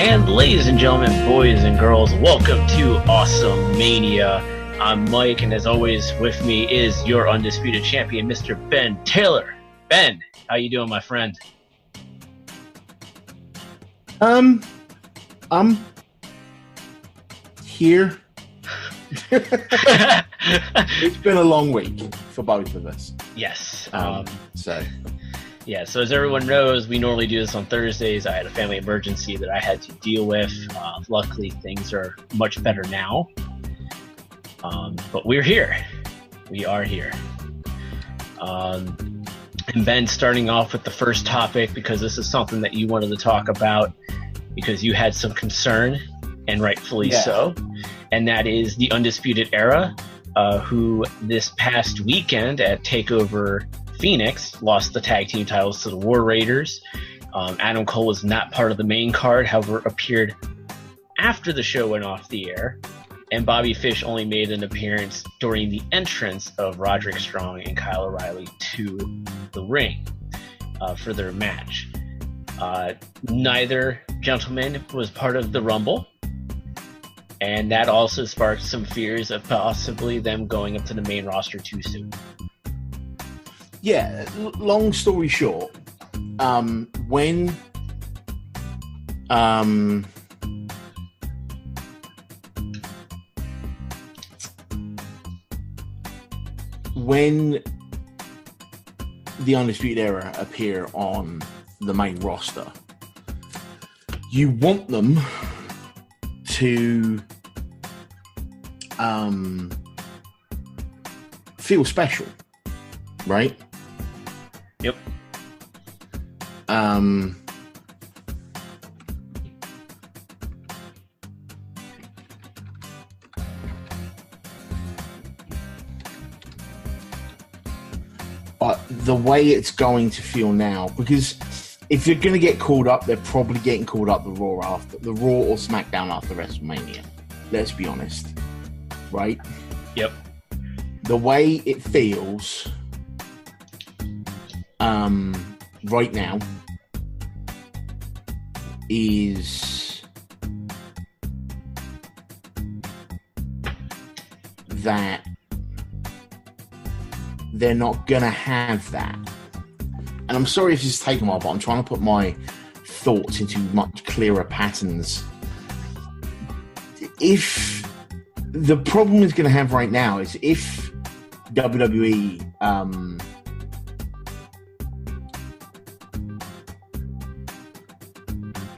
And ladies and gentlemen, boys and girls, welcome to AwesomeMania. I'm Mike, and as always, with me is your undisputed champion, Mr. Ben Taylor. Ben, how you doing, my friend? I'm here. It's been a long week for both of us. Yes. So as everyone knows, we normally do this on Thursdays. I had a family emergency that I had to deal with. Luckily, things are much better now. But we're here. We are here. And Ben, starting off with the first topic, because this is something that you wanted to talk about, because you had some concern, and rightfully so, and that is the Undisputed Era, who this past weekend at TakeOver Phoenix lost the tag team titles to the War Raiders. Adam Cole was not part of the main card, however, appeared after the show went off the air, and Bobby Fish only made an appearance during the entrance of Roderick Strong and Kyle O'Reilly to the ring for their match. Neither gentleman was part of the Rumble, and that also sparked some fears of possibly them going up to the main roster too soon. Yeah, long story short, when the Undisputed Era appear on the main roster, you want them to feel special, right? Yep. But the way it's going to feel now, because if you're going to get called up, they're probably getting called up the Raw or SmackDown after WrestleMania. Let's be honest, right? Yep. The way it feels right now is that they're not gonna have that. And I'm sorry if this is taking a while, but I'm trying to put my thoughts into much clearer patterns. If the problem is going to have right now is if WWE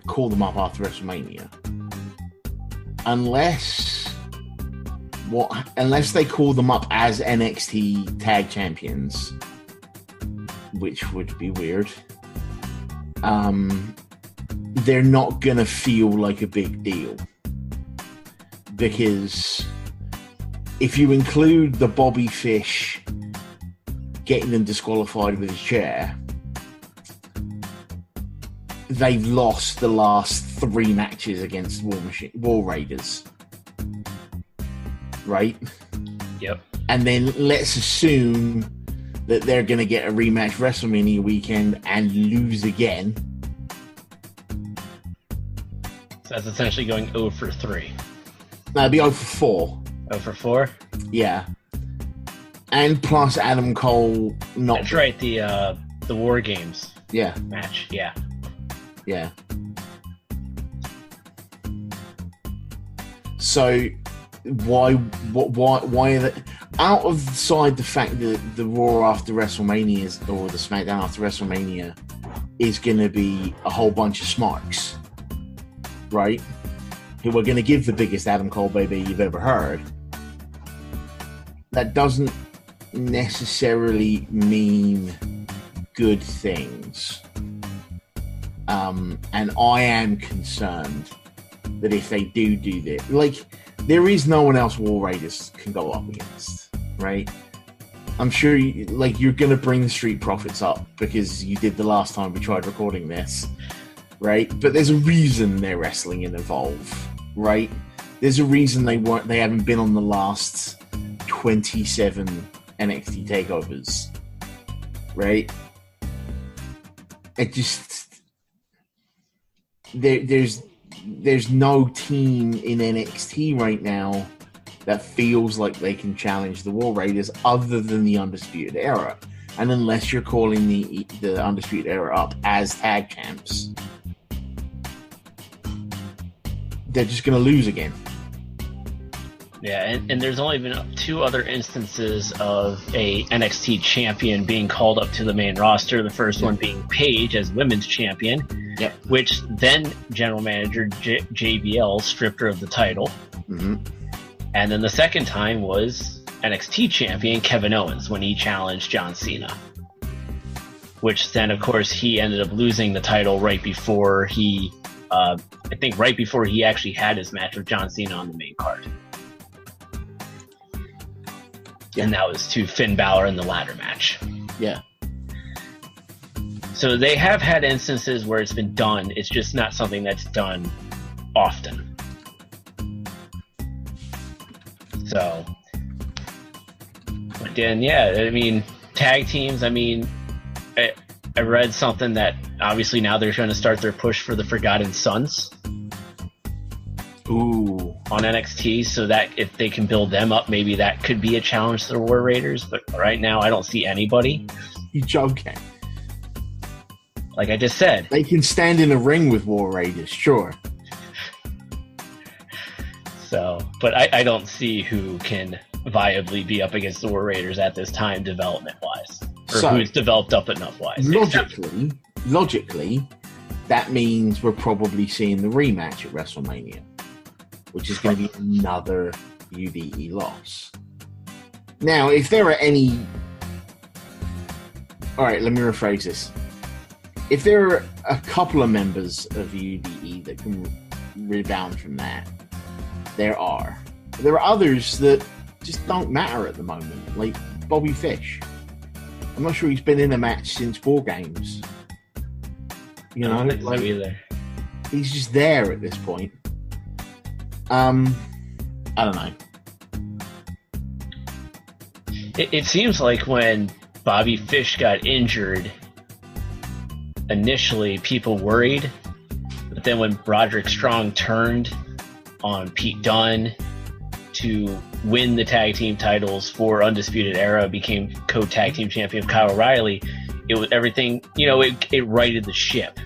call them up after WrestleMania, unless they call them up as NXT tag champions, which would be weird, they're not gonna feel like a big deal, because if you include the Bobby Fish getting them disqualified with his chair, they've lost the last 3 matches against War Raiders, right? Yep. And then let's assume that they're going to get a rematch WrestleMania weekend and lose again. So that's essentially going 0 for 3. No, it'd be 0 for 4. 0 for 4? Yeah. And plus Adam Cole not... That's right, the War Games match. Yeah. Yeah. So why are they... Outside the fact that the Raw after WrestleMania or the SmackDown after WrestleMania is going to be a whole bunch of smarks, right? Who are going to give the biggest Adam Cole baby you've ever heard. That doesn't necessarily mean good things. And I am concerned that if they do this, like, there is no one else War Raiders can go up against, right? I'm sure you're going to bring the Street Profits up because you did the last time we tried recording this, right? But there's a reason they're wrestling in Evolve, right? There's a reason they haven't been on the last 27 NXT takeovers, right? It just there's there's no team in NXT right now that feels like they can challenge the War Raiders other than the Undisputed Era. And unless you're calling the Undisputed Era up as tag champs, they're just going to lose again. Yeah, and there's only been 2 other instances of a NXT champion being called up to the main roster. The first one being Paige as women's champion, which then general manager JBL stripped her of the title. Mm-hmm. And then the second time was NXT champion Kevin Owens when he challenged John Cena. Which then, of course, he ended up losing the title right before he, I think right before he actually had his match with John Cena on the main card. And that was to Finn Balor in the ladder match. Yeah. So they have had instances where it's been done. It's just not something that's done often. So, but then, yeah, I mean, tag teams, I mean, I read something that obviously now they're trying to start their push for the Forgotten Sons. Ooh. On NXT, so that if they can build them up, maybe that could be a challenge to the War Raiders. But right now, I don't see anybody. You joking? Like I just said, they can stand in a ring with War Raiders, sure. So, but I don't see who can viably be up against the War Raiders at this time, development-wise, or so, who's developed up enough-wise. Logically, that means we're probably seeing the rematch at WrestleMania, which is going to be another UDE loss. Now, if there are any... All right, let me rephrase this. If there are a couple of members of UDE that can rebound from that, there are. There are others that just don't matter at the moment, like Bobby Fish. I'm not sure he's been in a match since War Games. You know, like, either. He's just there at this point. I don't know. It seems like when Bobby Fish got injured, initially people worried, but then when Roderick Strong turned on Pete Dunne to win the tag team titles for Undisputed Era, became co-tag team champion of Kyle O'Reilly, it was everything, you know, it righted the ship.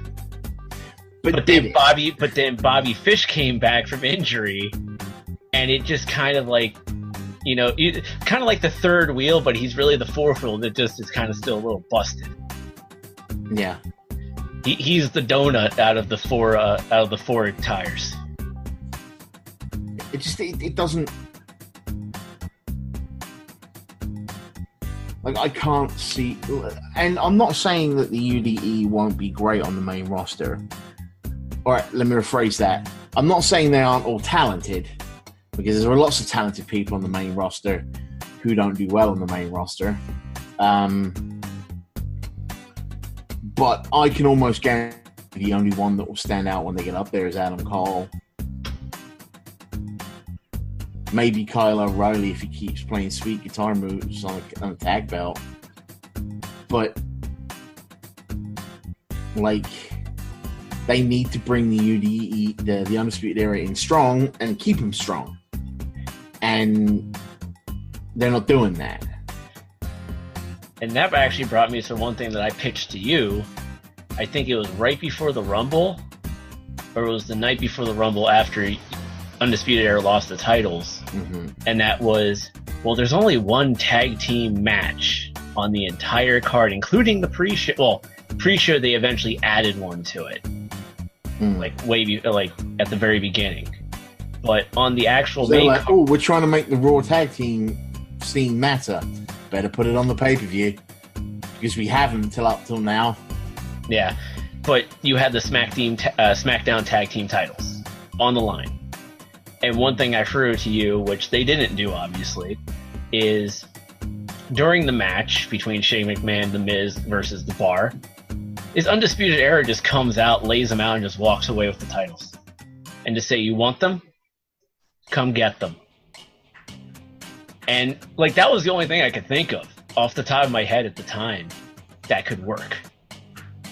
But then Bobby Fish came back from injury, and it just kind of like, you know, kind of like the third wheel, but he's really the fourth wheel that just is kind of still a little busted. Yeah, he's the donut out of the four tires. It doesn't, like, I can't see, and I'm not saying that the UDE won't be great on the main roster. All right, let me rephrase that. I'm not saying they aren't all talented, because there are lots of talented people on the main roster who don't do well on the main roster. But I can almost guarantee the only one that will stand out when they get up there is Adam Cole. Maybe Kyle O'Reilly if he keeps playing sweet guitar moves on a tag belt. But, like, they need to bring the UDE, the Undisputed Era, in strong and keep them strong. And they're not doing that. And that actually brought me to one thing that I pitched to you. I think it was right before the Rumble, or it was the night before the Rumble after Undisputed Era lost the titles. Mm-hmm. And that was, well, there's only one tag team match on the entire card, including the pre-show. Well, pre-show they eventually added one to it, like at the very beginning. But on the actual so main like, oh, we're trying to make the Raw tag team scene matter. Better put it on the pay-per-view, because we haven't until up till now. Yeah, but you had the SmackDown tag team titles on the line. And one thing I threw to you, which they didn't do, obviously, is during the match between Shane McMahon, The Miz versus The Bar, is Undisputed Era just comes out, lays them out, and just walks away with the titles. And just say, you want them? Come get them. And, like, that was the only thing I could think of off the top of my head at the time that could work.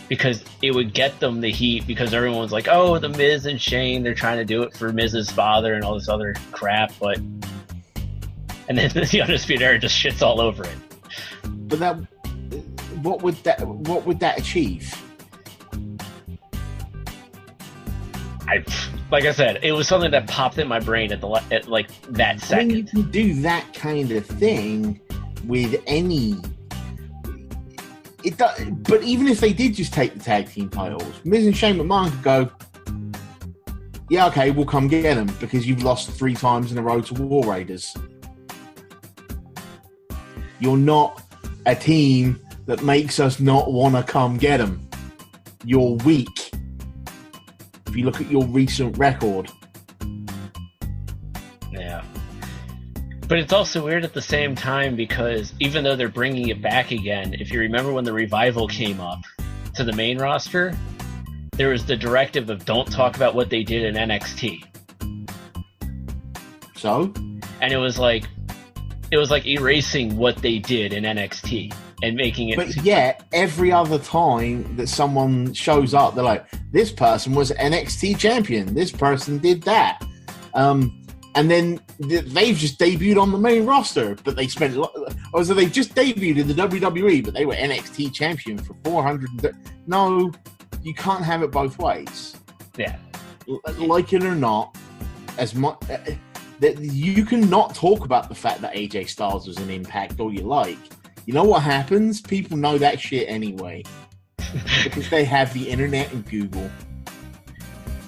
because it would get them the heat because everyone was like, oh, the Miz and Shane, they're trying to do it for Miz's father and all this other crap, and then the Undisputed Era just shits all over it. But what would that achieve? Like I said, it was something that popped in my brain at like that second. I mean, you can do that kind of thing with any. But even if they did just take the tag team titles, Miz and Shane McMahon could go, yeah, okay, we'll come get them because you've lost 3 times in a row to War Raiders. You're not a team that makes us not want to come get them. You're weak. If you look at your recent record. Yeah. But it's also weird at the same time because even though they're bringing it back again, if you remember when the Revival came up to the main roster, there was the directive of don't talk about what they did in NXT. So? And it was like erasing what they did in NXT and making it... But yet, every other time that someone shows up, they're like, this person was NXT champion. This person did that. And then they've just debuted on the main roster, but they spent... so they just debuted in the WWE, but they were NXT champion for 400... No, you can't have it both ways. Yeah. Like it or not, as much... that you cannot talk about the fact that AJ Styles was an Impact all you like. You know what happens? People know that shit anyway. Because they have the internet and Google.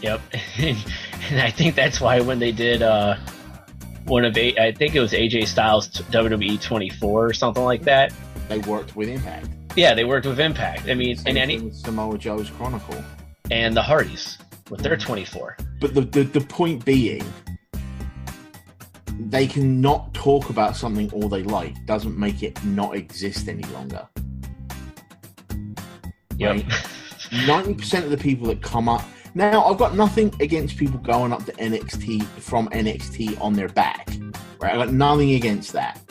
Yep. And I think that's why when they did I think it was AJ Styles WWE 24 or something like that. They worked with Impact. Yeah, they worked with Impact. I mean, and any Samoa Joe's Chronicle. And the Hardys with their 24. But the point being, they can not talk about something all they like. Doesn't make it not exist any longer. Yep. Right? 90% of the people that come up... Now, I've got nothing against people going up to NXT from NXT on their back. Right? I've got nothing against that.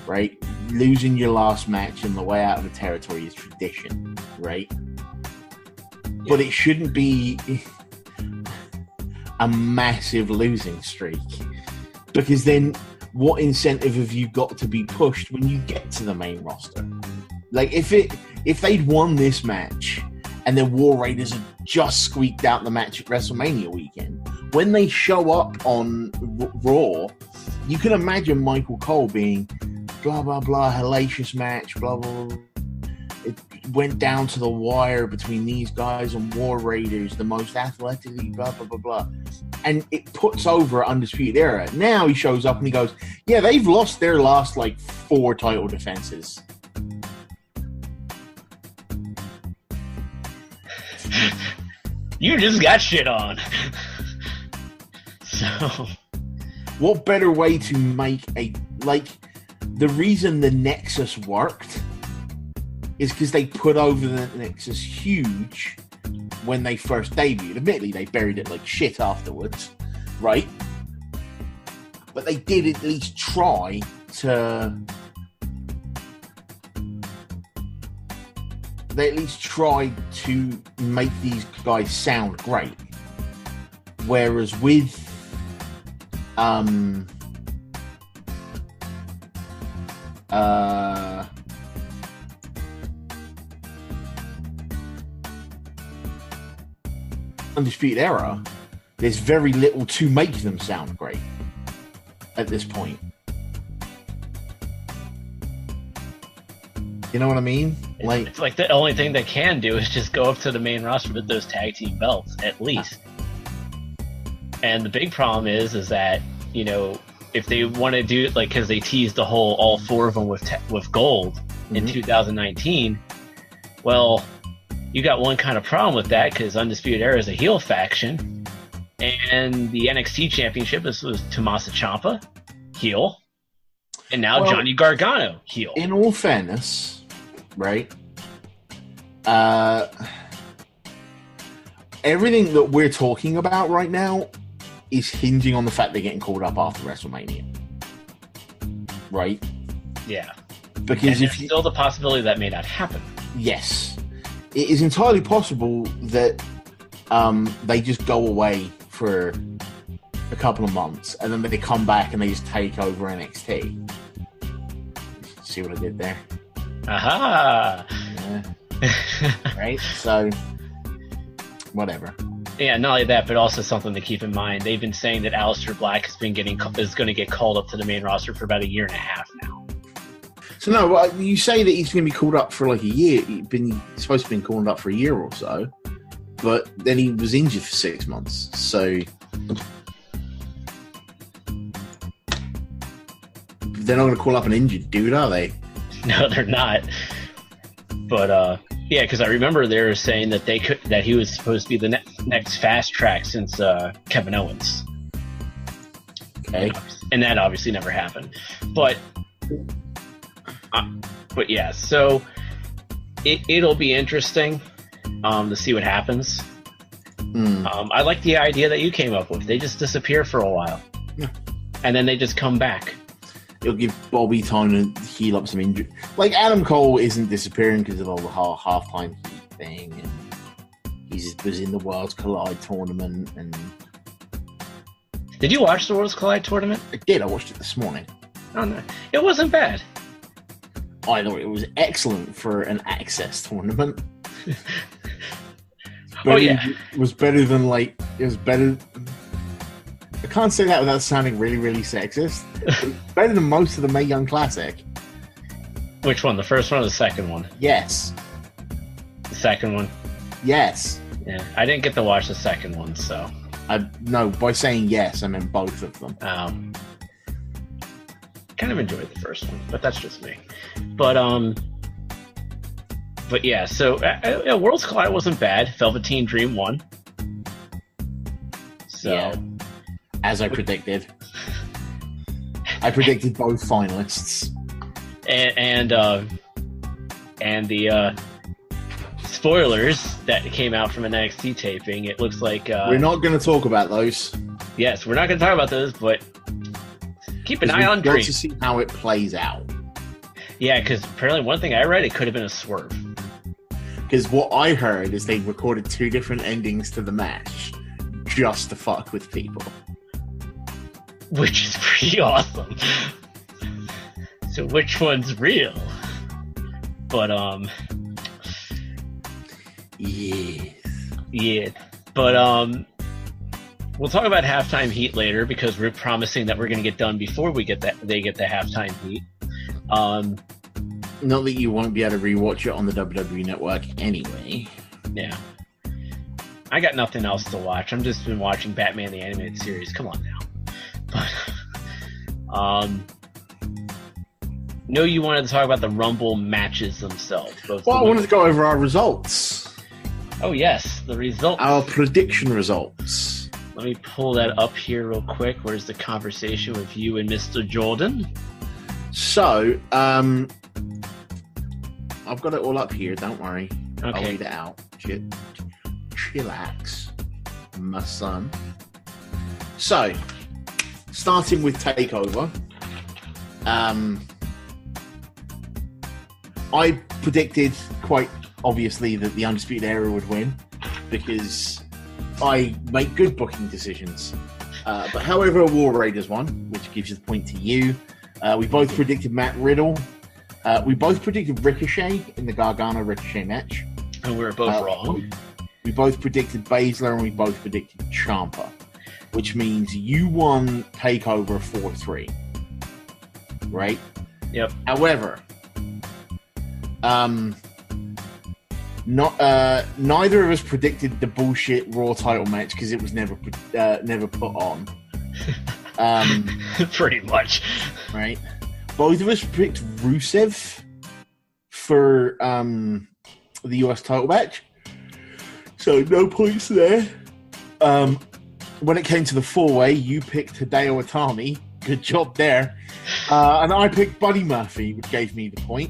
Right? Losing your last match on the way out of a territory is tradition. Right? Yeah. But it shouldn't be a massive losing streak. Because then, what incentive have you got to be pushed when you get to the main roster? Like, if they'd won this match, and then War Raiders had just squeaked out the match at WrestleMania weekend, when they show up on Raw, you can imagine Michael Cole being blah, blah, blah, hellacious match, blah, blah, blah. It went down to the wire between these guys and War Raiders, the most athletically, blah, blah, blah, blah. And it puts over Undisputed Era. Now he shows up and he goes, yeah, they've lost their last, 4 title defenses. You just got shit on. So... What better way to make the reason the Nexus worked is because they put over the Nexus huge when they first debuted. Admittedly, they buried it like shit afterwards, right? But they did at least try to... They at least tried to make these guys sound great. Whereas with... Undisputed Era, there's very little to make them sound great at this point. You know what I mean? It's like the only thing they can do is just go up to the main roster with those tag team belts, at least. And the big problem is that, if they want to do it, because they teased all 4 of them with gold in 2019, well, you got one kind of problem with that because Undisputed Era is a heel faction, and the NXT Championship was Tommaso Ciampa, heel, and now Johnny Gargano, heel. In all fairness, right? Everything that we're talking about right now is hinging on the fact they're getting called up after WrestleMania, right? Yeah, because there's still the possibility that may not happen. Yes. it is entirely possible that they just go away for a couple of months and then they come back and they just take over NXT. See what I did there? Aha! Yeah. Right? So, whatever. Yeah, not only that, but also something to keep in mind. They've been saying that Aleister Black is going to get called up to the main roster for about a year and a half now. So no, you say that he's going to be called up for like a year. He's supposed to be called up for a year or so, but then he was injured for 6 months. So they're not going to call up an injured dude, are they? No, they're not. But yeah, because I remember they were saying that that he was supposed to be the next fast track since Kevin Owens. Okay, and that obviously never happened. But yeah, so it'll be interesting to see what happens. I like the idea that you came up with. They just disappear for a while, and then they just come back. It'll give Bobby time to heal up some injury. Like Adam Cole isn't disappearing because of all the halftime heat thing, and he was in the Worlds Collide tournament. And did you watch the Worlds Collide tournament? I did. I watched it this morning. Oh no, it wasn't bad. I thought it was excellent for an access tournament. It was better than it was better. I can't say that without sounding really, really sexist. It's better than most of the Mae Young Classic. Which one? The first one or the second one? Yes. The second one? Yes. Yeah, I didn't get to watch the second one, so. No, by saying yes, I meant both of them. Kind of enjoyed the first one, but that's just me. But yeah, so Worlds Collide wasn't bad. Velveteen Dream won. So. Yeah. As I predicted. I predicted both finalists. And the spoilers that came out from an NXT taping, it looks like... we're not going to talk about those. Yes, we're not going to talk about those, but keep an eye on Dream. To see how it plays out. Yeah, because apparently one thing I read, it could have been a swerve. Because what I heard is they recorded 2 different endings to the match just to fuck with people. Which is pretty awesome. So which one's real? But yeah. But we'll talk about halftime heat later because we're promising that we're going to get done before they get the halftime heat. Not that you won't be able to rewatch it on the WWE Network anyway. Yeah. I got nothing else to watch. I'm just been watching Batman the Animated Series. Come on now. But, no, you wanted to talk about the Rumble matches themselves. I wanted to go over our results. Oh, yes, the results. Our prediction results. Let me pull that up here real quick. Where's the conversation with you and Mr. Jordan? So, I've got it all up here. Don't worry. Okay. I'll read it out. Chillax, my son. So, starting with TakeOver, I predicted quite obviously that the Undisputed Era would win because I make good booking decisions. But however, War Raiders won, which gives you the point to you. We both predicted Matt Riddle. We both predicted Ricochet in the Gargano Ricochet match. And we were both wrong. We both predicted Baszler and we both predicted Ciampa, which means you won TakeOver 4-3. Right? Yep. However, neither of us predicted the bullshit Raw title match because it was never put on. Pretty much. Right? Both of us picked Rusev for the US title match. So no points there. When it came to the 4-way, you picked Hideo Itami. Good job there. And I picked Buddy Murphy, which gave me the point.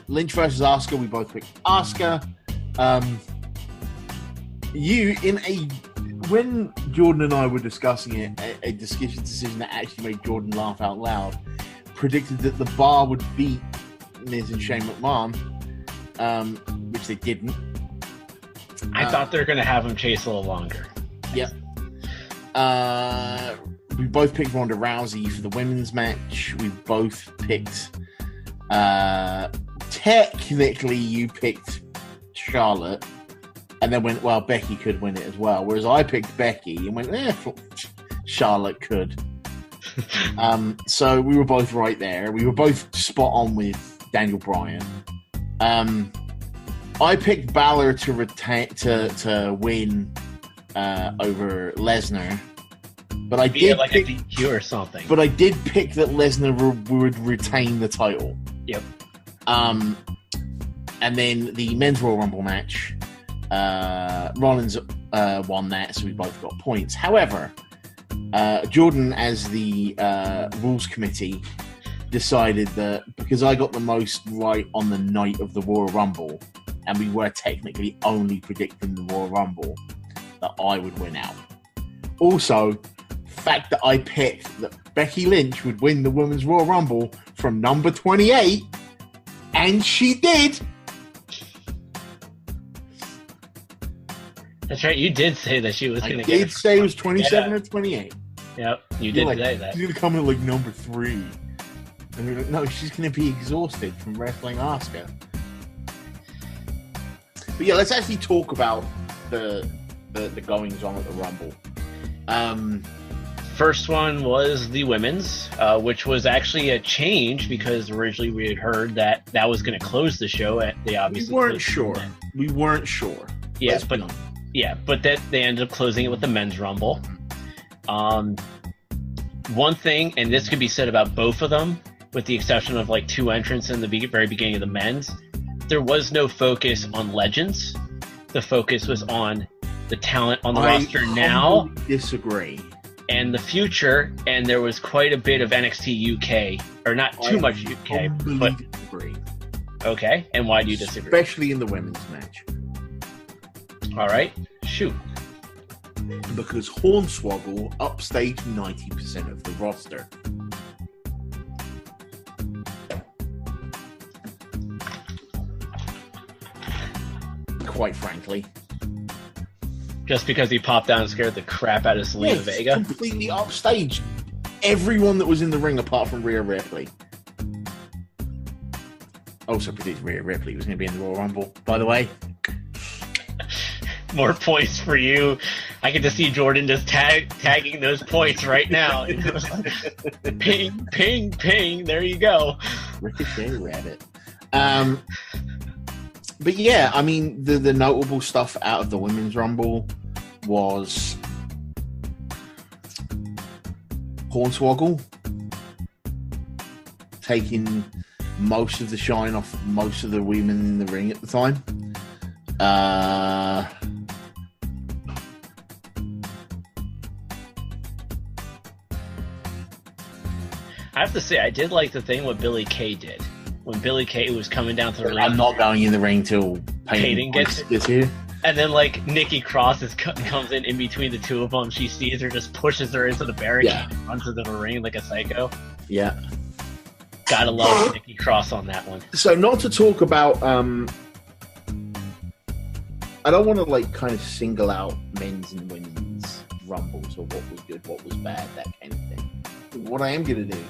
Lynch versus Asuka, we both picked Asuka. When Jordan and I were discussing it, a decision that actually made Jordan laugh out loud, predicted that the Bar would beat Miz and Shane McMahon. which they didn't. I thought they were going to have him chase a little longer. Yep. We both picked Ronda Rousey for the women's match. We both picked... technically, you picked Charlotte, and then went, well, Becky could win it as well. Whereas I picked Becky and went, Charlotte could. So we were both right there. We were both spot on with Daniel Bryan. I picked Balor to win over Lesnar, but I did like pick a DQ or something. But I did pick that Lesnar would retain the title. Yep. And then the men's Royal Rumble match, Rollins won that, so we both got points. However, Jordan, as the rules committee, decided that because I got the most right on the night of the Royal Rumble, and we were technically only predicting the Royal Rumble, that I would win out. Also, the fact that I picked that Becky Lynch would win the Women's Royal Rumble from number 28, and she did. That's right, you did say that she was going to get it. I did say it was 27 or 28. Yep, you did say that. She's going to come in like number 3. And we're like, no, she's going to be exhausted from wrestling Asuka. But yeah, let's actually talk about the goings on at the Rumble. First one was the women's, which was actually a change because originally we had heard that was going to close the show. They obviously we weren't sure. Yeah, but that they ended up closing it with the men's Rumble. One thing, and this could be said about both of them, with the exception of like 2 entrants in the very beginning of the men's, there was no focus on legends. The focus was on the talent on the roster now. Disagree. And the future, and there was quite a bit of NXT UK, or not too much UK, but disagree. Okay, and why do you disagree? Especially in the women's match. All right, shoot. Because Hornswoggle upstaged 90% of the roster. Quite frankly. Just because he popped down and scared the crap out of Selena Vega? Completely upstaged everyone that was in the ring apart from Rhea Ripley. Also predicted Rhea Ripley was going to be in the Royal Rumble, by the way. More points for you. I get to see Jordan just tagging those points right now. Ping, ping, ping. There you go. Ricochet Rabbit. But yeah, I mean, the notable stuff out of the Women's Rumble was Hornswoggle taking most of the shine off most of the women in the ring at the time. I have to say, I did like the thing what Billy Kay did. When Billy Kay was coming down to the ring. I'm not going in the ring till Peyton gets here. And then, like, Nikki Cross comes in between the two of them. She sees her, just pushes her into the barricade and runs into the ring like a psycho. Yeah. Gotta love Nikki Cross on that one. So, not to talk about... I don't want to, like, kind of single out men's and women's rumbles or what was good, what was bad, that kind of thing. But what I am going to do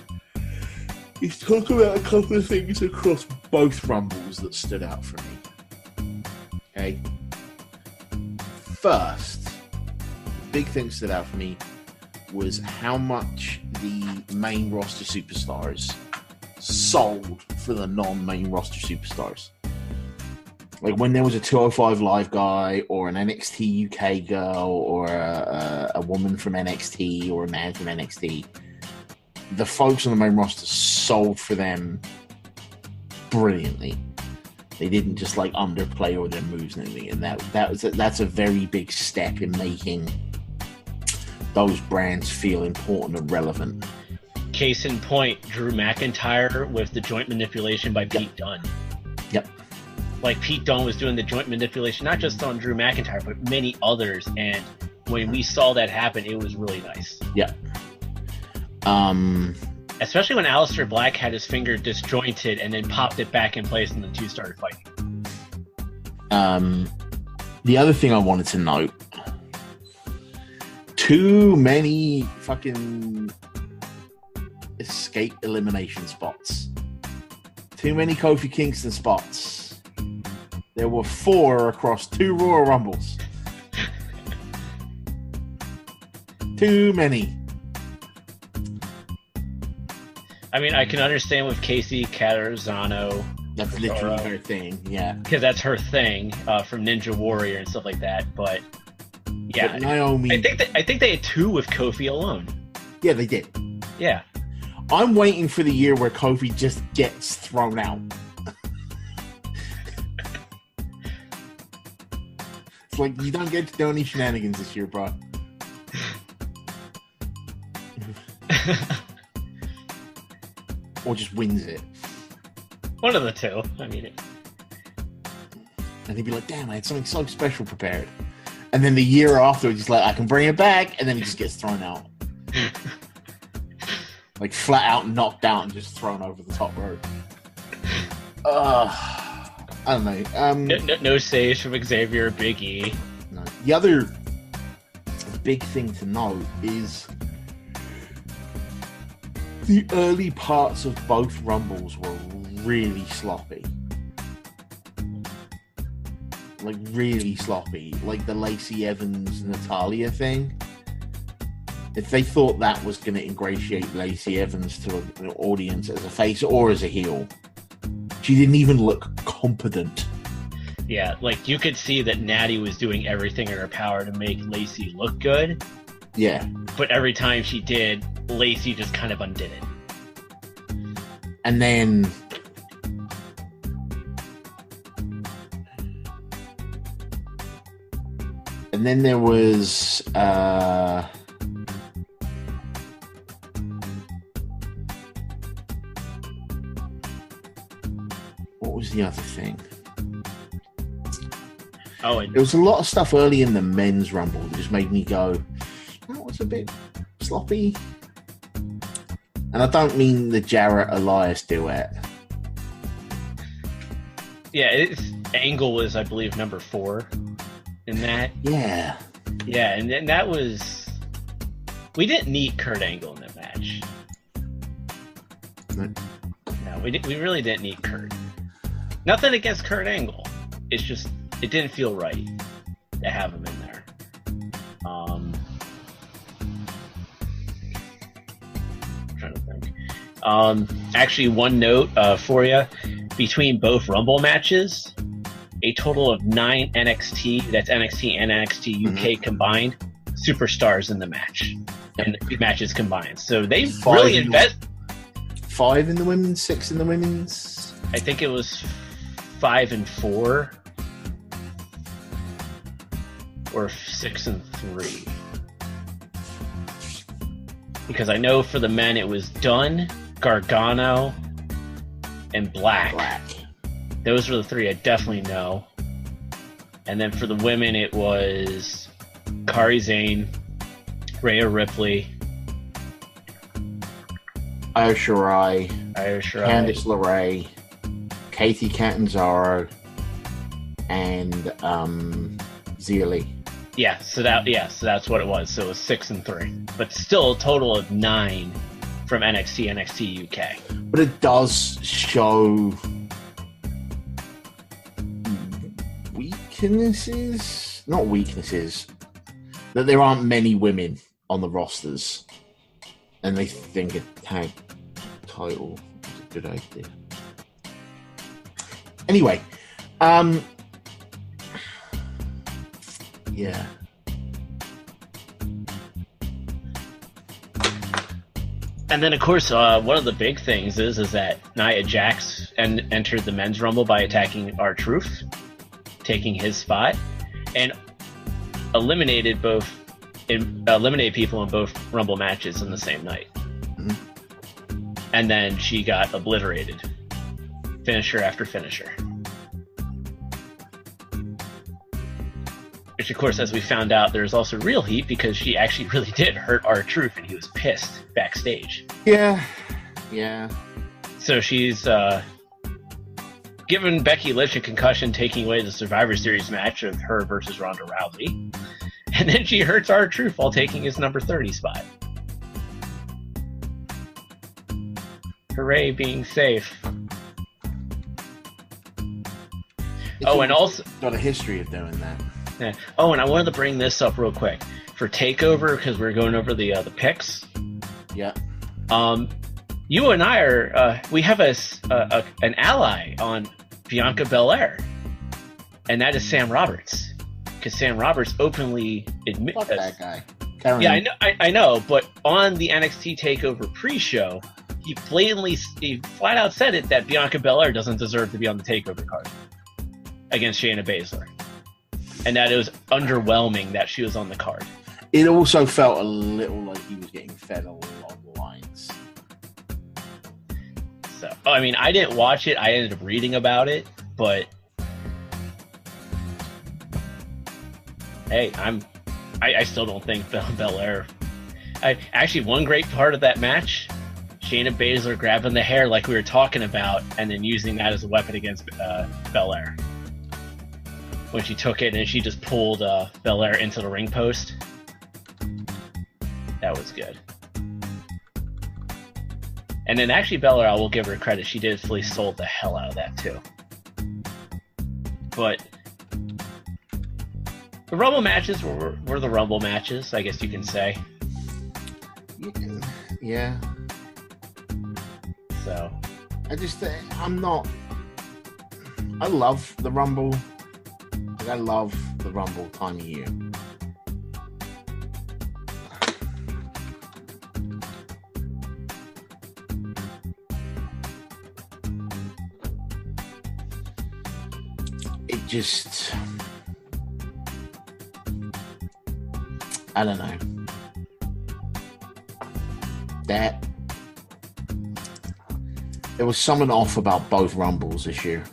is talk about a couple of things across both rumbles that stood out for me. Okay? First, the big thing that stood out for me was how much the main roster superstars sold for the non-main roster superstars. Like when there was a 205 Live guy or an NXT UK girl or a woman from NXT or a man from NXT, the folks on the main roster sold for them brilliantly. They didn't just like underplay all their moves and everything, and that's a very big step in making those brands feel important and relevant. Case in point, Drew McIntyre with the joint manipulation by Pete Dunne. Yep. Like Pete Dunne was doing the joint manipulation, not just on Drew McIntyre, but many others, and when we saw that happen, it was really nice. Yep. Especially when Aleister Black had his finger disjointed and then popped it back in place and the two started fighting. The other thing I wanted to note, too many fucking escape elimination spots. Too many Kofi Kingston spots. There were 4 across 2 Royal Rumbles. Too many. I mean, I can understand with Casey Catanzaro. That's literally her thing, yeah. Because that's her thing from Ninja Warrior and stuff like that. But yeah, but Naomi. I think they had 2 with Kofi alone. Yeah, they did. Yeah. I'm waiting for the year where Kofi just gets thrown out. It's like you don't get to do any shenanigans this year, bro. Or just wins it. One of the two. I mean, and he'd be like, "Damn, I had something so special prepared." And then the year afterwards, he's like, "I can bring it back," and then he just gets thrown out, like flat out knocked out and just thrown over the top rope. I don't know. No saves from Xavier, Big E. No. The other big thing to note is the early parts of both Rumbles were really sloppy. Like, really sloppy. Like the Lacey Evans-Natalia thing. If they thought that was going to ingratiate Lacey Evans to an audience as a face or as a heel, she didn't even look competent. Yeah, like, you could see that Natty was doing everything in her power to make Lacey look good. Yeah. But every time she did, Lacey just kind of undid it. And then there was what was the other thing? Oh, there was a lot of stuff early in the men's rumble that just made me go, that was a bit sloppy. And I don't mean the Jarrett Elias duet. Yeah, Angle was, I believe, number 4 in that. Yeah. Yeah, and then that was... We didn't need Kurt Angle in that match. No, we really didn't need Kurt. Nothing against Kurt Angle. It's just, it didn't feel right to have him in there. Trying to think. Actually, one note for you. Between both Rumble matches, a total of 9 NXT, that's NXT and NXT UK combined, superstars in the match. And the 2 matches combined. So they really invest... 5 in the women's, 6 in the women's? I think it was 5 and 4. Or 6 and 3. Because I know for the men it was Dunn, Gargano, and Black. Those were the 3 I definitely know. And then for the women it was Kairi Sane, Rhea Ripley, Io Shirai, Candice LeRae, Katie Catanzaro, and Xia Li. Yeah, so that's what it was. So it was 6 and 3, but still a total of 9 from NXT UK. But it does show not weaknesses, that there aren't many women on the rosters, and they think a tag title is a good idea. Anyway, yeah. And then, of course, one of the big things is that Nia Jax entered the men's rumble by attacking R-Truth, taking his spot, and eliminated people in both rumble matches in the same night. Mm-hmm. And then she got obliterated, finisher after finisher. Which, of course, as we found out, there's also real heat because she actually really did hurt R-Truth, and he was pissed backstage. Yeah. So she's giving Becky Lynch a concussion, taking away the Survivor Series match of her versus Ronda Rousey. And then she hurts R-Truth while taking his number 30 spot. Hooray, being safe. And also got a history of doing that. Yeah. Oh, and I wanted to bring this up real quick for Takeover because we're going over the picks. Yeah. You and I are we have an ally on Bianca Belair, and that is Sam Roberts, because Sam Roberts openly admits that guy. Yeah, I know, but on the NXT Takeover pre-show, he flat out said it that Bianca Belair doesn't deserve to be on the Takeover card against Shayna Baszler, and that it was underwhelming that she was on the card. It also felt a little like he was getting fed along the lines. So, I mean, I didn't watch it. I ended up reading about it, but hey, I still don't think Belair. Actually, one great part of that match, Shayna Baszler grabbing the hair like we were talking about, and then using that as a weapon against Belair. When she took it and she just pulled Belair into the ring post. That was good. And then actually Belair, I will give her credit, she did fully sold the hell out of that too. But the Rumble matches were the Rumble matches, I guess you can say. Yeah. So I love the Rumble. I love the Rumble time of year. It just, I don't know. There was something off about both Rumbles this year.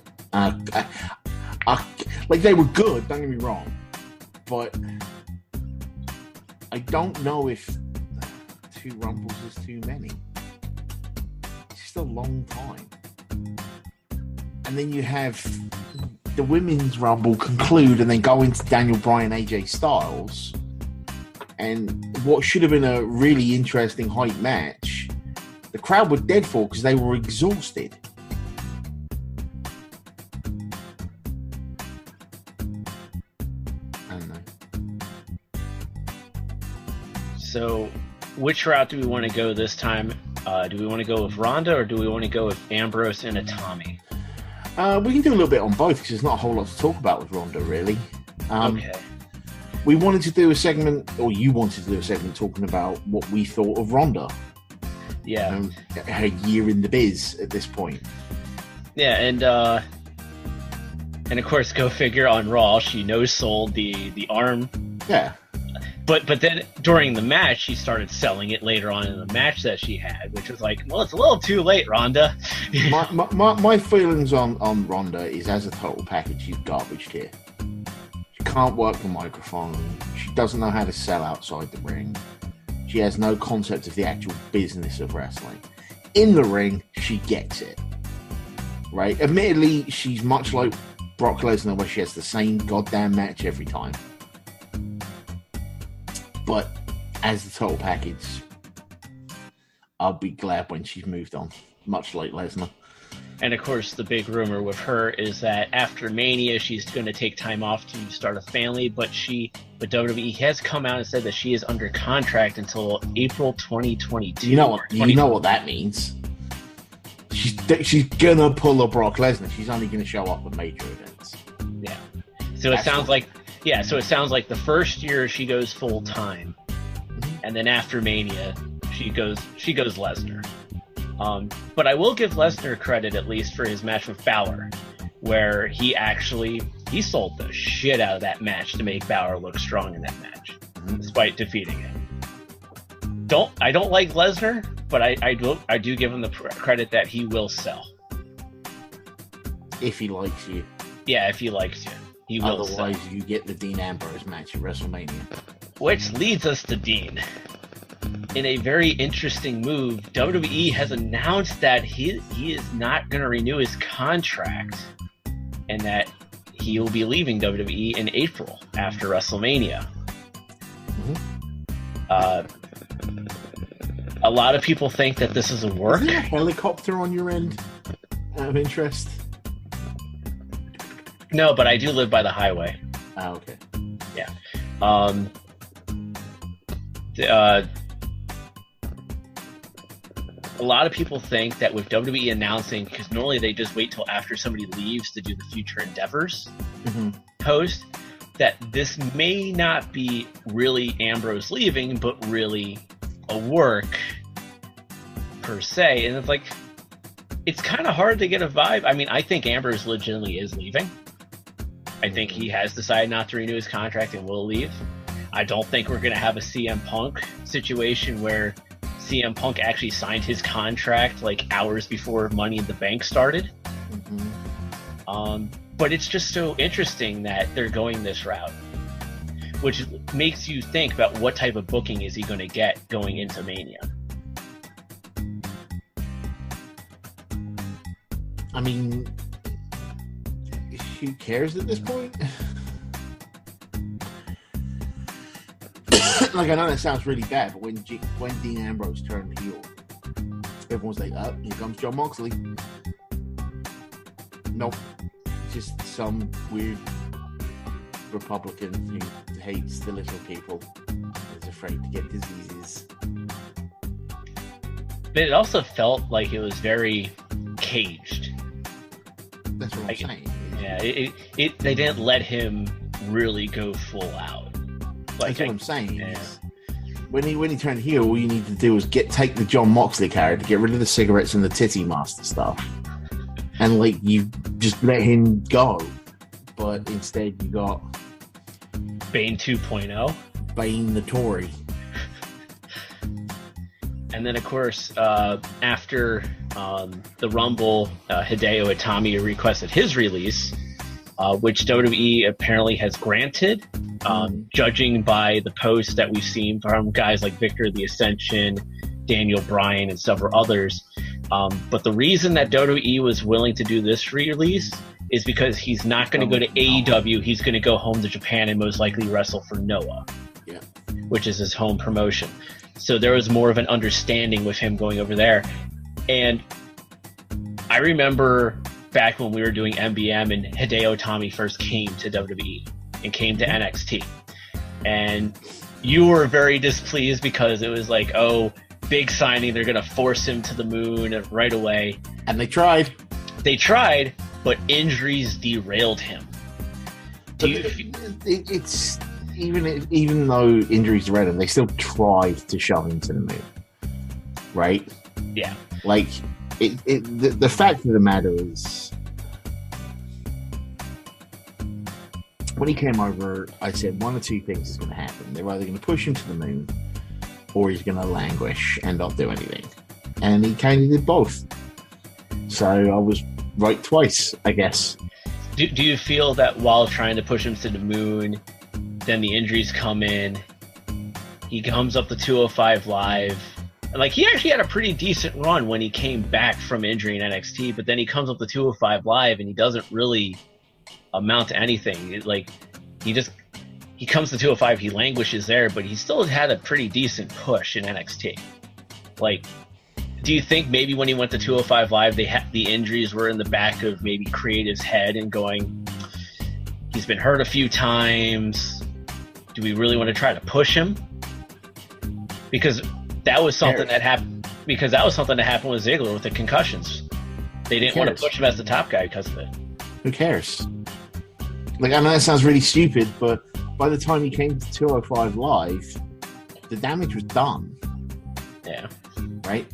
Like, they were good, don't get me wrong, but I don't know if 2 Rumbles is too many. It's just a long time. And then you have the Women's Rumble conclude and then go into Daniel Bryan, AJ Styles, and what should have been a really interesting hype match, the crowd were dead for because they were exhausted. So, which route do we want to go this time? Do we want to go with Ronda, or do we want to go with Ambrose and Itami? We can do a little bit on both because there's not a whole lot to talk about with Ronda, really. Okay. We wanted to do a segment, or you wanted to do a segment talking about what we thought of Ronda. Yeah. Her year in the biz at this point. Yeah, and of course, go figure, on Raw, she no-sold the arm. Yeah. But then during the match, she started selling it later on in the match that she had, which was like, well, it's a little too late, Ronda. my feelings on Ronda is, as a total package, she's garbage here. She can't work the microphone. She doesn't know how to sell outside the ring. She has no concept of the actual business of wrestling. In the ring, she gets it. Right? Admittedly, she's much like Brock Lesnar, where she has the same goddamn match every time. But as the total package, I'll be glad when she's moved on, much like Lesnar. And of course, the big rumor with her is that after Mania, she's going to take time off to start a family. But WWE has come out and said that she is under contract until April 2022. You know what that means. She's gonna pull a Brock Lesnar. She's only gonna show up at major events. Yeah. So it sounds like the first year she goes full time, and then after Mania, she goes Lesnar. But I will give Lesnar credit, at least for his match with Balor, where he sold the shit out of that match to make Balor look strong in that match, despite defeating him. I don't like Lesnar, but I do give him the credit that he will sell. If he likes you. Yeah, if he likes you. He will Otherwise, sell. you get the Dean Ambrose match at WrestleMania. Which leads us to Dean. in a very interesting move, WWE has announced that he is not going to renew his contract and that he will be leaving WWE in April after WrestleMania. A lot of people think that this is a work. Is there a helicopter on your end out of interest? No, but I do live by the highway. Oh, okay. Yeah. A lot of people think that with WWE announcing, because normally they just wait till after somebody leaves to do the future endeavors post, that this may not be really Ambrose leaving, but really a work per se. And it's like, it's kind of hard to get a vibe. I mean, I think Ambrose legitimately is leaving. I think he has decided not to renew his contract and will leave. I don't think we're going to have a CM Punk situation where CM Punk actually signed his contract like hours before Money in the Bank started. But it's just so interesting that they're going this route, which makes you think about what type of booking is he going to get going into Mania. I mean, who cares at this point? Like, I know that sounds really bad, but when Dean Ambrose turned heel, everyone's like, "Oh, here comes Jon Moxley." Nope, just some weird Republican who hates the little people, is afraid to get diseases. But it also felt like it was very caged. That's what I'm saying. Yeah, they didn't let him really go full out. Like, that's what I'm saying. Yeah. When he turned heel, all you need to do is take the Jon Moxley character, get rid of the cigarettes and the titty master stuff, and like you just let him go. But instead, you got Bane 2.0, Bane the Tory, and then of course after the Rumble, Hideo Itami requested his release, which WWE apparently has granted. Judging by the posts that we've seen from guys like Victor the Ascension, Daniel Bryan, and several others. But the reason that WWE was willing to do this release is because he's not going to go to AEW. He's going to go home to Japan and most likely wrestle for Noah, which is his home promotion. So there was more of an understanding with him going over there. And I remember back when we were doing MBM and Hideo Itami first came to WWE and came to NXT. And you were very displeased because it was like, oh, big signing, they're going to force him to the moon right away. And they tried. They tried, but injuries derailed him. It's even though injuries derailed him, they still tried to shove him to the moon. Right? Yeah. Like, the fact of the matter is, when he came over, I said one or two things is going to happen. They're either going to push him to the moon, or he's going to languish and not do anything. And he kind of did both. So I was right twice, I guess. Do you feel that while trying to push him to the moon, then the injuries come in, he comes up the 205 Live, like he actually had a pretty decent run when he came back from injury in NXT, but then he comes up the 205 Live and he doesn't really amount to anything. He comes to 205, he languishes there, but he still had a pretty decent push in NXT. Like, do you think maybe when he went to 205 Live, the injuries were in the back of maybe Creative's head and going, he's been hurt a few times, do we really want to try to push him? Because that was something that happened. Because that was something that happened with Ziggler with the concussions. They didn't want to push him as the top guy because of it. Who cares? Like, I know that sounds really stupid, but by the time he came to 205 Live, the damage was done. Yeah. Right?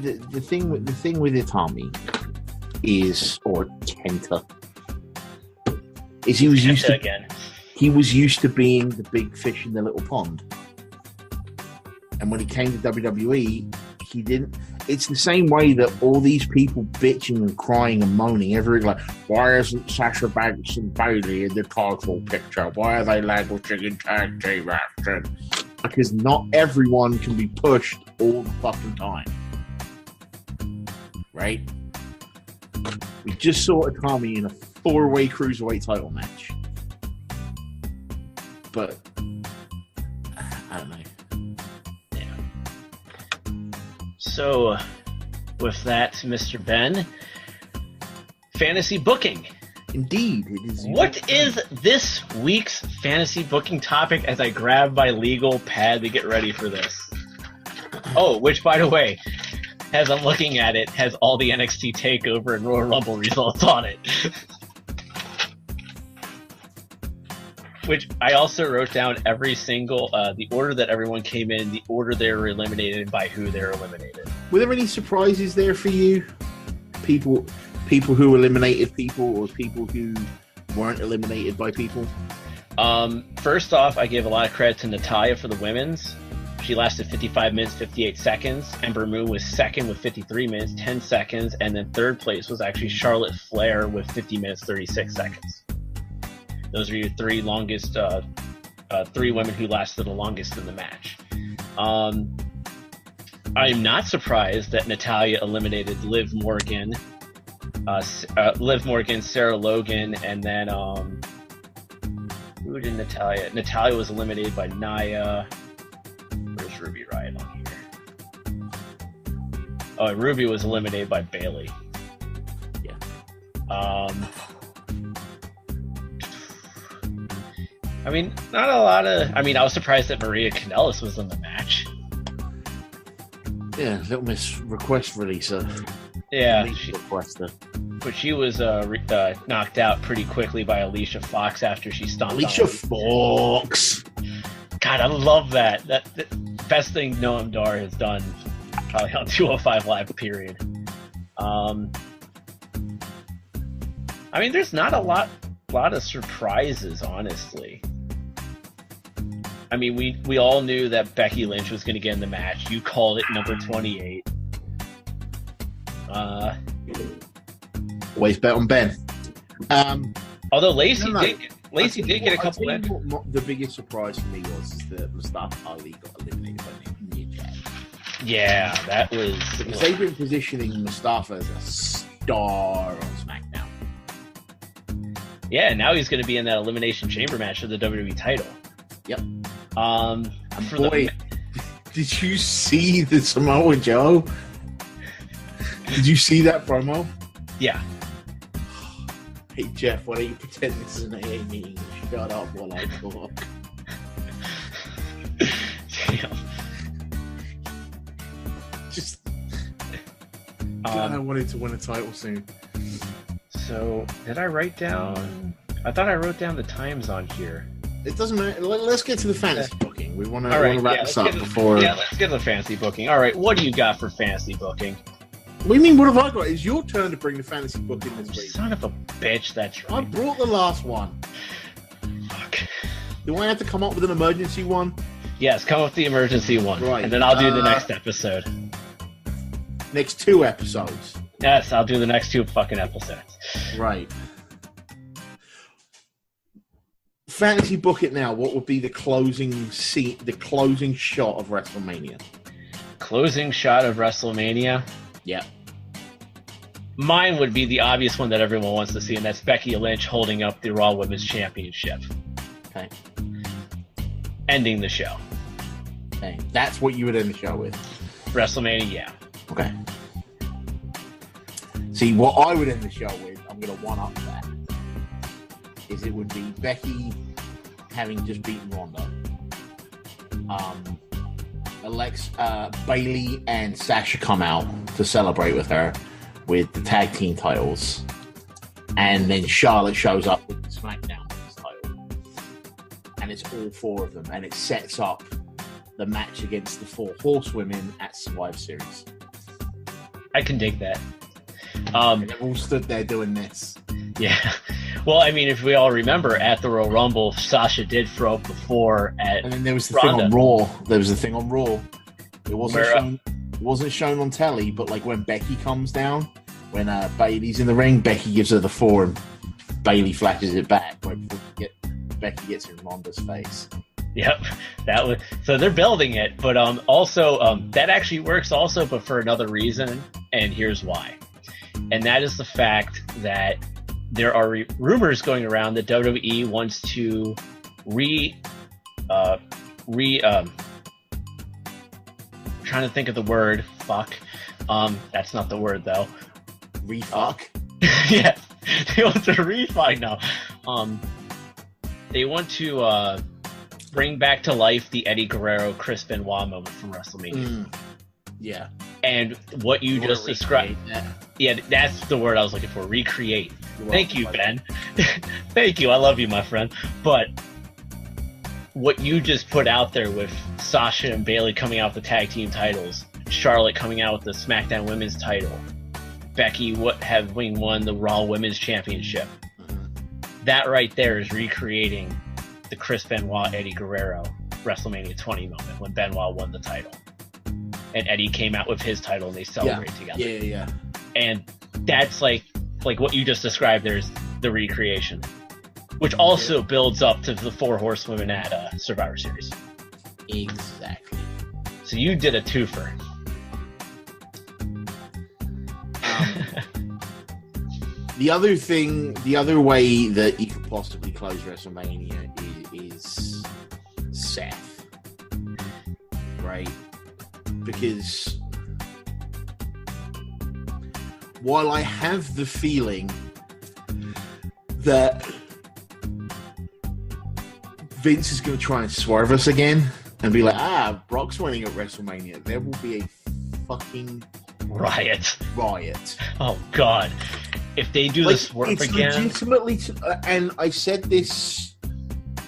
The thing with Itami is, or KENTA, is he was used to again. He was used to being the big fish in the little pond. And when he came to WWE, he didn't. It's the same way that all these people bitching and crying and moaning every like, why isn't Sasha Banks and Bayley in the title picture? Why are they languishing in tag team action? because not everyone can be pushed all the fucking time. Right? We just saw Itami in a 4-way cruiserweight title match. But I don't know. Yeah. So, with that, Mr. Ben, fantasy booking. Indeed, it is. What is this week's fantasy booking topic as I grab my legal pad to get ready for this? Oh, which, by the way, as I'm looking at it, has all the NXT TakeOver and Royal Rumble results on it. Which I also wrote down every single, the order that everyone came in, the order they were eliminated, and by who they were eliminated. Were there any surprises there for you? People who eliminated people, or people who weren't eliminated by people? First off, I give a lot of credit to Natalya for the women's. She lasted 55 minutes, 58 seconds. Ember Moon was second with 53 minutes, 10 seconds. And then third place was actually Charlotte Flair with 50 minutes, 36 seconds. Those are your three longest, three women who lasted the longest in the match. I am not surprised that Natalya eliminated Liv Morgan, Sarah Logan, and then who did Natalya? Natalya was eliminated by Nia. Where's Ruby Riott on here? Oh, and Ruby was eliminated by Bayley. Yeah. I mean, not a lot of. I mean, I was surprised that Maria Kanellis was in the match. Yeah, Little Miss request releaser. Yeah, requester. But she was knocked out pretty quickly by Alicia Fox after she stomped. Alicia Fox. God, I love that. That the best thing Noam Dar has done probably on 205 Live. Period. I mean, there's not a lot of surprises, honestly. I mean, we all knew that Becky Lynch was going to get in the match. You called it number 28. Always bet on Ben. Although Lacey did get a couple of. The biggest surprise for me was that Mustafa Ali got eliminated by Nia Jax. Yeah, that was because they've been positioning Mustafa as a star on SmackDown. Yeah, now he's going to be in that Elimination Chamber match for the WWE title. Yep. Did you see the Samoa Joe? Did you see that promo? Yeah. Hey Jeff, why don't you pretend this is an AA meeting? Shut up while I talk. Damn. Just. God, I wanted to win a title soon. So, did I write down? I thought I wrote down the times on here. It doesn't matter. Let's get to the fantasy booking. We want to wrap this up before. Yeah, let's get to the fantasy booking. All right, what do you got for fantasy booking? What do you mean? What have I got? It's your turn to bring the fantasy booking this week. Son of a bitch! That's right. I brought the last one. Fuck. Do I have to come up with an emergency one? Yes, come up with the emergency one, right? And then I'll do the next episode. Next 2 episodes. Yes, I'll do the next 2 fucking episodes. Right. Fantasy book it now. What would be the closing shot of WrestleMania? Closing shot of WrestleMania? Yeah. Mine would be the obvious one that everyone wants to see, and that's Becky Lynch holding up the Raw Women's Championship. Okay. Ending the show. Okay. That's what you would end the show with? WrestleMania, yeah. Okay. See, what I would end the show with, I'm going to one-up that, is it would be Becky having just beaten Ronda. Bayley and Sasha come out to celebrate with her with the tag team titles. And then Charlotte shows up with the SmackDown Women's title. And it's all 4 of them. And it sets up the match against the 4 horsewomen at Survivor Series. I can dig that. And they're all stood there doing this. Yeah. Well, I mean, if we all remember, at the Royal Rumble, Sasha did throw up before at And then there was the Ronda. thing on Raw. There was the thing on Raw. It wasn't shown on telly, but like when Becky comes down, when Bayley's in the ring, Becky gives her the 4 and Bayley flashes it back right before Becky gets in Ronda's face. Yep, that was so they're building it, but also that actually works also, but for another reason, and here's why. And that is the fact that there are rumors going around that WWE wants to trying to think of the word fuck. That's not the word though. Refuck. Yeah, they want to refuck now. They want to bring back to life the Eddie Guerrero Chris Benoit moment from WrestleMania. Yeah. And what you just described. Yeah, that's the word I was looking for. Recreate. Thank you, Ben. Thank you. I love you, my friend. But what you just put out there with Sasha and Bayley coming out with the tag team titles, Charlotte coming out with the SmackDown Women's title, Becky having won the Raw Women's Championship. That right there is recreating the Chris Benoit Eddie Guerrero WrestleMania 20 moment when Benoit won the title. And Eddie came out with his title and they celebrate together. Yeah. And that's like what you just described, there's the recreation. Which also builds up to the 4 Horsewomen at Survivor Series. Exactly. So you did a twofer. The other way that you could possibly close WrestleMania is Seth. Right? Because while I have the feeling that Vince is going to try and swerve us again and be like, Brock's winning at WrestleMania, there will be a fucking riot. Oh, God. If they do the swerve again. Legitimately, and I said this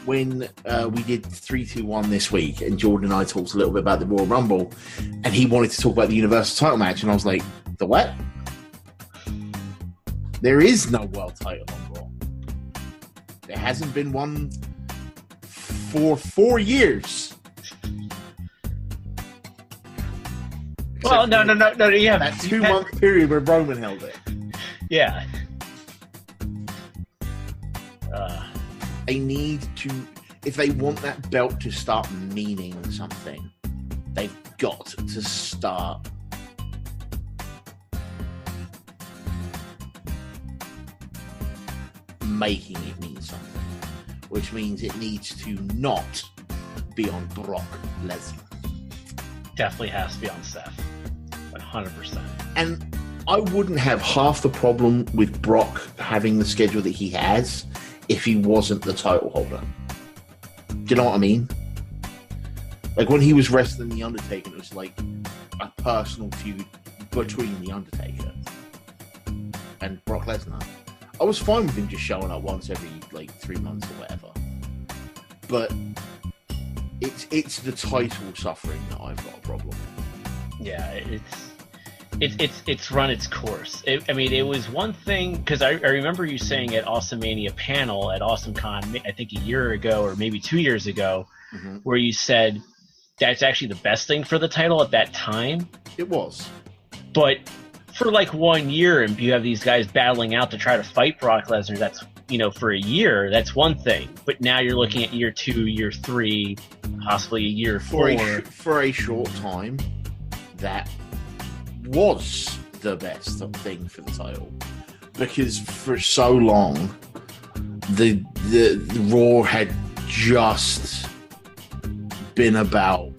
when we did 3-2-1 this week, and Jordan and I talked a little bit about the Royal Rumble, and he wanted to talk about the Universal title match, and I was like, the what? There is no world title on Raw. There hasn't been one for 4 years. Well, no. Yeah, that 2-month period where Roman held it. Yeah. They need to, if they want that belt to start meaning something, they've got to start making it mean something, which means it needs to not be on Brock Lesnar. Definitely has to be on Seth. 100%. And I wouldn't have half the problem with Brock having the schedule that he has if he wasn't the title holder. Do you know what I mean? Like when he was wrestling The Undertaker, it was like a personal feud between The Undertaker and Brock Lesnar. I was fine with him just showing up once every 3 months or whatever. But it's the title suffering that I've got a problem with. Yeah, it's run its course. It was one thing, because I remember you saying at AwesomeMania panel at AwesomeCon, I think a year ago or maybe 2 years ago, where you said that's actually the best thing for the title at that time. It was. But for 1 year, and you have these guys battling out to try to fight Brock Lesnar, that's, for a year, that's one thing. But now you're looking at year 2, year 3, possibly a year 4. For a short time, that was the best thing for the title, because for so long the Raw had just been about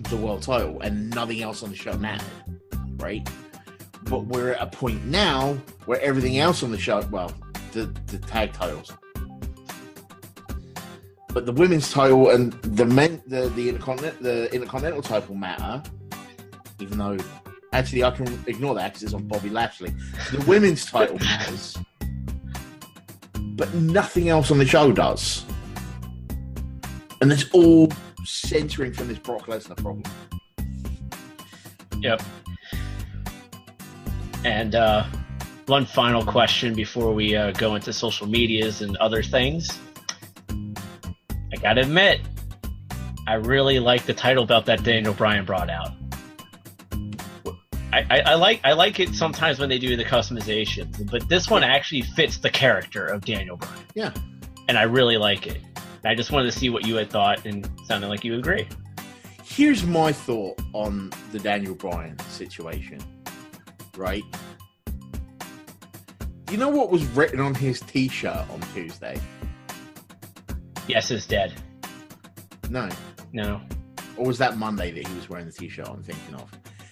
the world title and nothing else on the show mattered, right? But we're at a point now where everything else on the show, the tag titles, but the women's title and the Intercontinental title matter, even though actually I can ignore that because it's on Bobby Lashley. The women's title matters, but nothing else on the show does. And it's all centering from this Brock Lesnar problem. Yep. And one final question before we go into social medias and other things. I gotta admit, I really like the title belt that Daniel Bryan brought out. I like it sometimes when they do the customizations, but this one actually fits the character of Daniel Bryan. Yeah. And I really like it. I just wanted to see what you had thought, and sounded like you agree. Here's my thought on the Daniel Bryan situation, right? You know what was written on his T-shirt on Tuesday? Yes is dead. No. Or was that Monday that he was wearing the T-shirt I'm thinking of?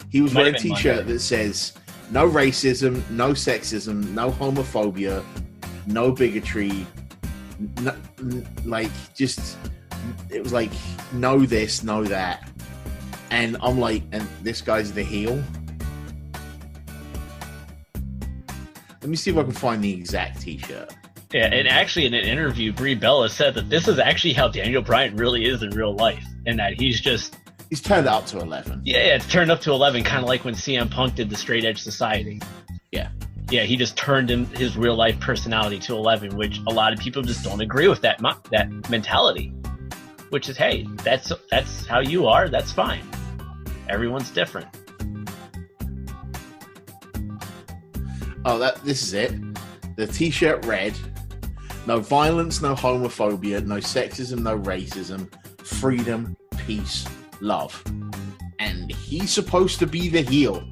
He was wearing a T-shirt Monday that says, no racism, no sexism, no homophobia, no bigotry, no, it was like, know this, know that. And I'm like, and this guy's the heel? Let me see if I can find the exact T-shirt. Yeah, and actually in an interview, Brie Bella said that this is actually how Daniel Bryan really is in real life, and that he's turned up to 11. Yeah, it's turned up to 11, kind of like when CM Punk did the Straight Edge Society. Yeah, he just turned his real life personality to 11, which a lot of people just don't agree with that mentality. Which is, hey, that's how you are. That's fine. Everyone's different. Oh, this is it. The T-shirt read, no violence, no homophobia, no sexism, no racism, freedom, peace, love. And he's supposed to be the heel.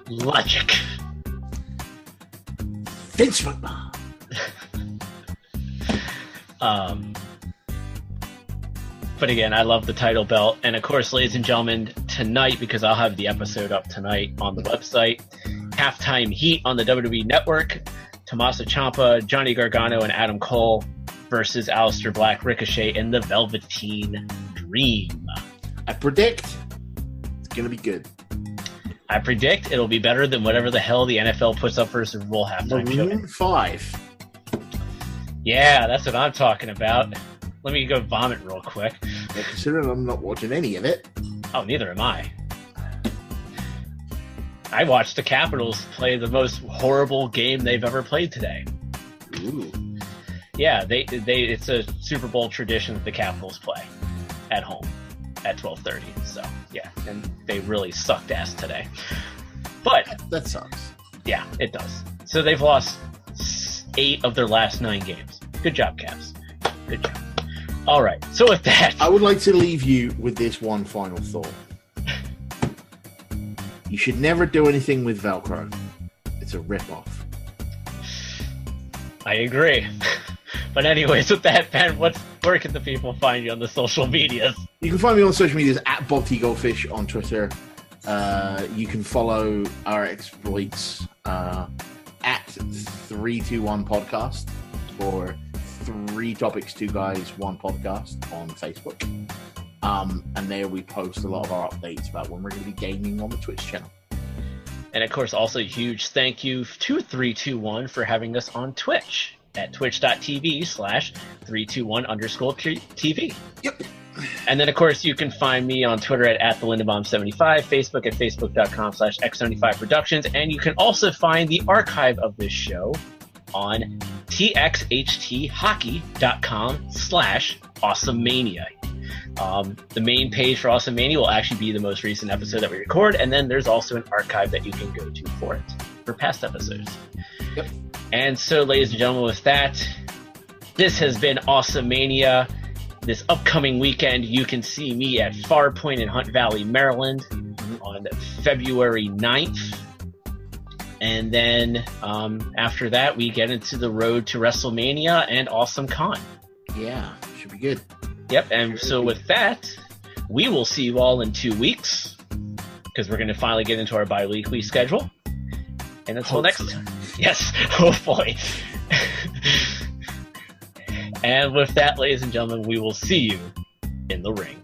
Logic. Vince McMahon. But again, I love the title belt. And of course, ladies and gentlemen, tonight, because I'll have the episode up tonight on the website, Halftime Heat on the WWE Network, Tommaso Ciampa, Johnny Gargano, and Adam Cole versus Aleister Black, Ricochet, and the Velveteen Dream. I predict it's going to be good. I predict it'll be better than whatever the hell the NFL puts up for a Super Bowl halftime show. Maroon 5. Yeah, that's what I'm talking about. Let me go vomit real quick. Yeah, considering I'm not watching any of it. Oh, neither am I. I watched the Capitals play the most horrible game they've ever played today. Ooh. Yeah, it's a Super Bowl tradition that the Capitals play at home at 12:30. So, yeah, and they really sucked ass today. But that sucks. Yeah, it does. So they've lost 8 of their last 9 games. Good job, Caps. Good job. All right. So with that, I would like to leave you with this one final thought. You should never do anything with Velcro. It's a rip-off. I agree. But anyways, with that, Ben, where can the people find you on the social medias? You can find me on social medias at Bob T. Goldfish on Twitter. You can follow our exploits at 321 Podcast or 3 Topics 2 Guys 1 Podcast on Facebook. And there we post a lot of our updates about when we're going to be gaming on the Twitch channel. And of course, also a huge thank you to 321 for having us on Twitch at twitch.tv/321_TV. Yep. And then, of course, you can find me on Twitter at TheLindenbaum75, Facebook at Facebook.com/X75Productions, and you can also find the archive of this show on TXHTHockey.com/AwesomeMania. The main page for AwesomeMania will actually be the most recent episode that we record, and then there's also an archive that you can go to for it, for past episodes. Yep. And so, ladies and gentlemen, with that, this has been AwesomeMania. This upcoming weekend, you can see me at Farpoint in Hunt Valley, Maryland on February 9th. And then after that, we get into the road to WrestleMania and AwesomeCon. Yeah, should be good. Yep, and so with that, we will see you all in 2 weeks, because we're going to finally get into our bi-weekly schedule. And until next time. Yes, hopefully. And with that, ladies and gentlemen, we will see you in the ring.